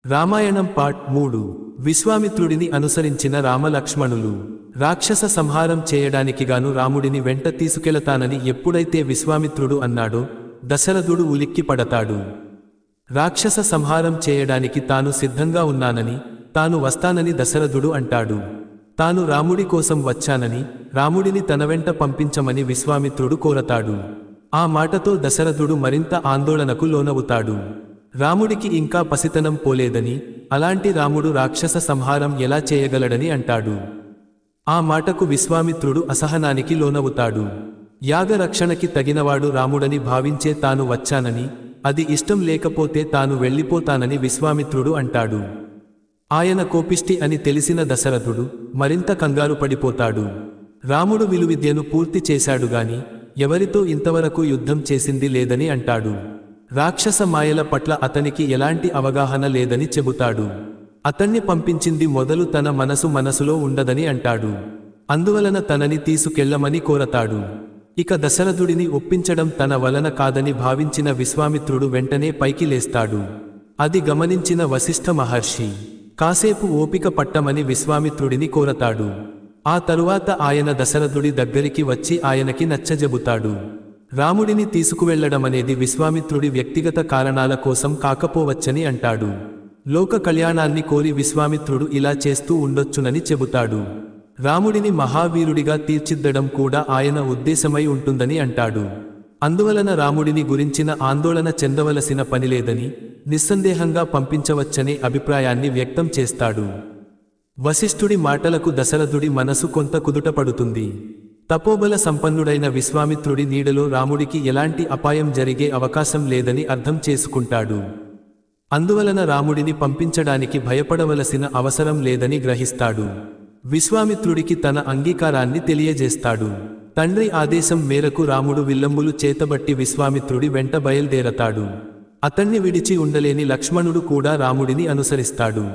Ramayanam part 3 విశ్వామిత్రుడిని అనుసరించిన రామలక్ష్మణులు రాక్షస సంహారం చేయడానికిగాను రాముడిని వెంట తీసుకెళతానని ఎప్పుడైతే విశ్వామిత్రుడు అన్నాడో దశరథుడు ఉలిక్కి పడతాడు. రాక్షస సంహారం చేయడానికి తాను సిద్ధంగా ఉన్నానని, తాను వస్తానని దశరథుడు అంటాడు. తాను రాముడి కోసం వచ్చానని, రాముడిని తన వెంట పంపించమని విశ్వామిత్రుడు కోరతాడు. ఆ మాటతో దశరథుడు మరింత ఆందోళనకు లోనవుతాడు. రాముడికి ఇంకా పసితనం పోలేదని, అలాంటి రాముడు రాక్షస సంహారం ఎలా చేయగలడని అంటాడు. ఆ మాటకు విశ్వామిత్రుడు అసహనానికి లోనవుతాడు. యాగరక్షణకి తగినవాడు రాముడని భావించే తాను వచ్చానని, అది ఇష్టం లేకపోతే తాను వెళ్ళిపోతానని విశ్వామిత్రుడు అంటాడు. ఆయన కోపిష్టి అని తెలిసిన దశరథుడు మరింత కంగారు పడిపోతాడు. రాముడు విలువిద్యను పూర్తి చేశాడుగాని ఎవరితో ఇంతవరకు యుద్ధం చేసింది లేదని అంటాడు. రాక్షస మాయల పట్ల అతనికి ఎలాంటి అవగాహన లేదని చెబుతాడు. అతన్ని పంపించింది మొదలు తన మనసులో ఉండదని అంటాడు. అందువలన తనని తీసుకెళ్లమని కోరతాడు. ఇక దశరథుడిని ఒప్పించడం తన వలన కాదని భావించిన విశ్వామిత్రుడు వెంటనే పైకి లేస్తాడు. అది గమనించిన వశిష్ఠ మహర్షి కాసేపు ఓపిక పట్టమని విశ్వామిత్రుడిని కోరతాడు. ఆ తరువాత ఆయన దశరథుడి దగ్గరికి వచ్చి ఆయనకి నచ్చజెబుతాడు. రాముడిని తీసుకువెళ్లడమనేది విశ్వామిత్రుడి వ్యక్తిగత కారణాల కోసం కాకపోవచ్చని అంటాడు. లోక కళ్యాణాన్ని కోరి విశ్వామిత్రుడు ఇలా చేస్తూ ఉండొచ్చునని చెబుతాడు. రాముడిని మహావీరుడిగా తీర్చిద్దడం కూడా ఆయన ఉద్దేశమై ఉంటుందని అంటాడు. అందువలన రాముడిని గురించిన ఆందోళన చెందవలసిన పనిలేదని, నిస్సందేహంగా పంపించవచ్చనే అభిప్రాయాన్ని వ్యక్తం చేస్తాడు. వశిష్ఠుడి మాటలకు దశరథుడి మనసు కొంత కుదుటపడుతుంది. తపోబల సంపన్నుడైన విశ్వామిత్రుడి నీడలో రాముడికి ఎలాంటి అపాయం జరిగే అవకాశం లేదని అర్థం చేసుకుంటాడు. అందువలన రాముడిని పంపించడానికి భయపడవలసిన అవసరం లేదని గ్రహిస్తాడు. విశ్వామిత్రుడికి తన అంగీకారాన్ని తెలియజేస్తాడు. తండ్రి ఆదేశం మేరకు రాముడు విల్లంబులు చేతబట్టి విశ్వామిత్రుడి వెంట బయల్దేరతాడు. అతన్ని విడిచి ఉండలేని లక్ష్మణుడు కూడా రాముడిని అనుసరిస్తాడు.